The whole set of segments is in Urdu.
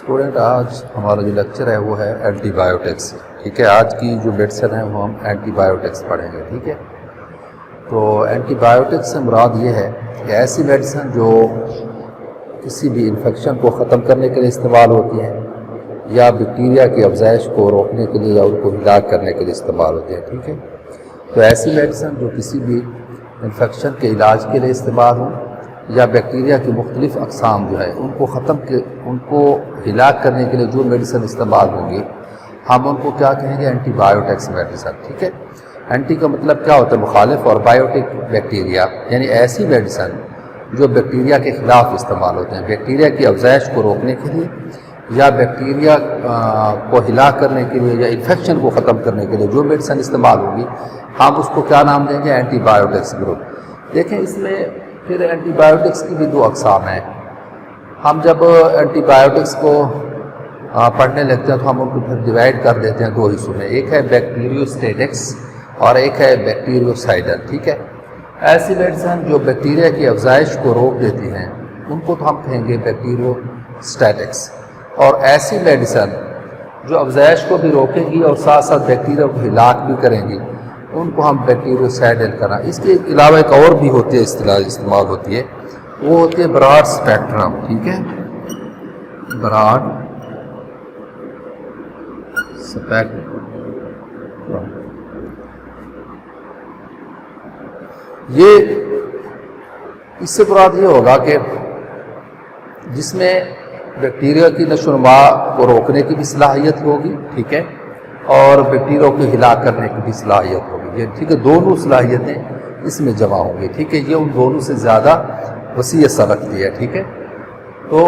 اسٹوڈنٹ آج ہمارا جو لیکچر ہے وہ ہے اینٹی بایوٹکس. ٹھیک ہے, آج کی جو میڈیسن ہے وہ ہم اینٹی بایوٹکس پڑھیں گے. ٹھیک ہے, تو اینٹی بایوٹکس سے مراد یہ ہے کہ ایسی میڈیسن جو کسی بھی انفیکشن کو ختم کرنے کے لیے استعمال ہوتی ہیں یا بیکٹیریا کی افزائش کو روکنے کے لیے یا ان کو ہلاک کرنے کے لیے استعمال ہوتے ہیں. ٹھیک ہے, تو ایسی میڈیسن جو کسی بھی انفیکشن کے علاج کے لیے استعمال ہوں یا بیکٹیریا کی مختلف اقسام جو ہے ان کو ہلاک کرنے کے لیے جو میڈیسن استعمال ہوں گی ہم ان کو کیا کہیں گے, اینٹی بایوٹکس میڈیسن. ٹھیک ہے, اینٹی کا مطلب کیا ہوتا ہے, مخالف, اور بایوٹک بیکٹیریا یعنی ایسی میڈیسن جو بیکٹیریا کے خلاف استعمال ہوتے ہیں, بیکٹیریا کی افزائش کو روکنے کے لیے یا بیکٹیریا کو ہلاک کرنے کے لیے یا انفیکشن کو ختم کرنے کے لیے جو میڈیسن استعمال ہوگی ہم اس کو کیا نام دیں گے, اینٹی بایوٹکس گروپ. دیکھیں اس میں پھر اینٹی بایوٹکس کی بھی دو اقسام ہیں. ہم جب اینٹی بایوٹکس کو پڑھنے لگتے ہیں تو ہم ان کو پھر ڈیوائڈ کر دیتے ہیں دو حصوں میں, ایک ہے بیکٹیریوسٹیٹکس اور ایک ہے بیکٹیریوسائڈل. ٹھیک ہے, ایسی میڈیسن جو بیکٹیریا کی افزائش کو روک دیتی ہیں ان کو تو ہم کہیں گے بیکٹیریوسٹیٹکس, اور ایسی میڈیسن جو افزائش کو بھی روکیں گی اور ساتھ ساتھ بیکٹیریا کو ہلاک بھی کریں گی ان کو ہم بیکٹیریوسائڈل کرنا. اس کے علاوہ ایک اور بھی ہوتی ہے اصطلاح استعمال ہوتی ہے, وہ ہوتی ہے براڈ اسپیکٹرم. ٹھیک ہے, براڈ اسپیکٹرم. یہ اس سے مراد یہ ہوگا کہ جس میں بیکٹیریا کی نشو و نما کو روکنے کی بھی صلاحیت ہوگی. ٹھیک ہے, اور بیکٹیریا کو ہلاک کرنے کی بھی صلاحیت ہوگی. یہ ٹھیک ہے, دونوں صلاحیتیں اس میں جمع ہوں گی. ٹھیک ہے, یہ ان دونوں سے زیادہ وسیع اثر رکھتی ہے. ٹھیک ہے, تو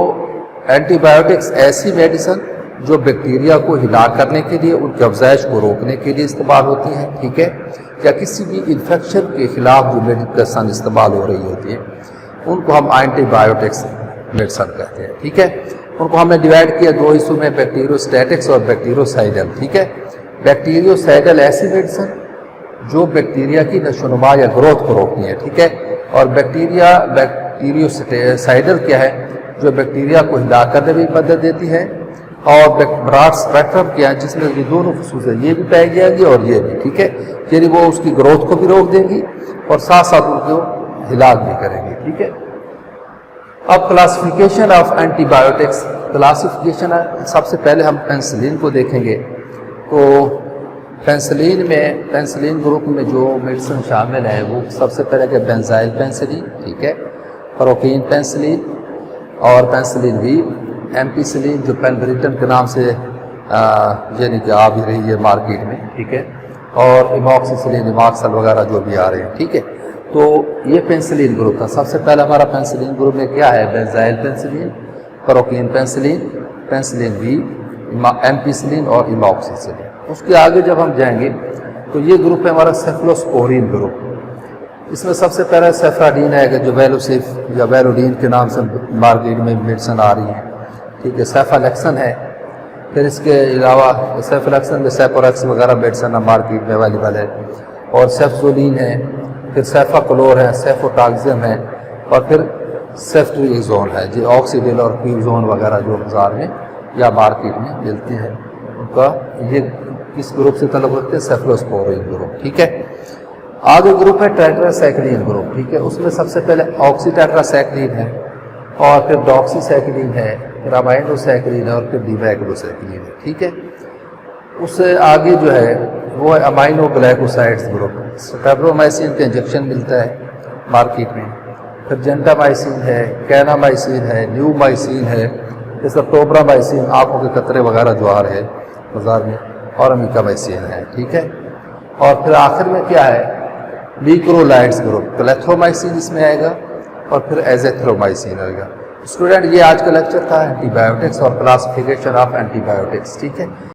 اینٹی بایوٹکس ایسی میڈیسن جو بیکٹیریا کو ہلاک کرنے کے لیے, ان کی افزائش کو روکنے کے لیے استعمال ہوتی ہیں. ٹھیک ہے, یا کسی بھی انفیکشن کے خلاف جو میڈیسن استعمال ہو رہی ہوتی ہے ان کو ہم اینٹی بایوٹکس میڈیسن کہتے ہیں. ٹھیک ہے, ان کو ہم نے ڈیوائڈ کیا دو حصوں میں, بیکٹیریوسٹیٹکس اور بیکٹیریوسائڈل. ٹھیک ہے, بیکٹیریوسائڈل ایسی میڈیسن جو بیکٹیریا کی نشو و نما یا گروتھ کو روکتی ہے. ٹھیک ہے, اور بیکٹیریوسائڈل کیا ہے, جو بیکٹیریا کو ہلاک کرنے میں بھی مدد دیتی ہے, اور براڈ اسپیکٹرم کیا ہے جس میں یہ دونوں خصوصیات یہ بھی پائی جائیں گی اور یہ بھی. ٹھیک ہے, یعنی وہ اس کی گروتھ کو بھی روک دیں گی اور ساتھ ساتھ ان کو ہلاک بھی کریں گی. ٹھیک ہے, اب کلاسیفیکیشن آف اینٹی بایوٹکس. کلاسیفیکیشن سب سے پہلے ہم پینسلین کو دیکھیں گے. تو پینسلین گروپ میں جو میڈیسن شامل ہے وہ سب سے پہلے کہ بینزائل پینسلین. ٹھیک ہے, پروپین پینسلین اور پینسلین وی, ایمپیسلین جو پینبریٹن کے نام سے یعنی کہ آ بھی رہی ہے مارکیٹ میں. ٹھیک ہے, اور ایماکسیسلین, ایماکسل وغیرہ جو بھی آ رہے ہیں. ٹھیک ہے, تو یہ پینسلین گروپ تھا. سب سے پہلے ہمارا پینسلین گروپ میں کیا ہے, بینزائل پینسلین, پروپین پینسلین, پینسلین وی, ایمپیسلین اور ایماکسیسلین. اس کے آگے جب ہم جائیں گے تو یہ گروپ ہے ہمارا سیفلوسپورین گروپ. اس میں سب سے پہلے سیفراڈین ہے کہ جو ویلوسیف یا ویلوڈین کے نام سے مارکیٹ میں میڈیسن آ رہی ہیں. ٹھیک ہے, سیفالیکسن ہے, پھر اس کے علاوہ سیفالیکسن میں سیپوریکس وغیرہ میڈیسن مارکیٹ میں اویلیبل ہے, اور سیفزولین ہے, پھر سیفاکلور ہے, سیفوٹاکزم ہے, اور پھر سیفٹریزون ہے, جو آکسیڈیل اور پیوزون وغیرہ جو بازار میں یا مارکیٹ میں ملتی ہے. ان کا یہ کس گروپ سے تعلق رکھتے ہیں, سیفلوسپورین گروپ. ٹھیک ہے, آگے گروپ ہے ٹیٹراسائکلین گروپ. ٹھیک ہے, اس میں سب سے پہلے آکسی ٹیٹراسائکلین ہے, اور پھر ڈاکسی سائکلین ہے, پھر امائنو سائکلین ہے, اور پھر ڈیمیگلو سائکلین ہے. ٹھیک ہے, اس سے آگے جو ہے وہ ہے امائنو گلائکوسائڈس گروپ. سٹیبرومائسین کا انجیکشن ملتا ہے مارکیٹ میں, پھر جنٹامائسین ہے, کینامائسین ہے, نیومائسین ہے, یہ سب ٹوبرامائسین آنکھوں کے قطرے وغیرہ جو آ رہے ہیں بازار میں, اور امیکامائسین ہے. ٹھیک ہے, اور پھر آخر میں کیا ہے, لیکرولائڈس گروپ. کلیتھرومائسین اس میں آئے گا, اور پھر ایزیتھرومائسین آئے گا. اسٹوڈنٹ یہ آج کا لیکچر تھا اینٹی بایوٹکس اور کلاسیفیکیشن آف اینٹی بایوٹکس. ٹھیک ہے.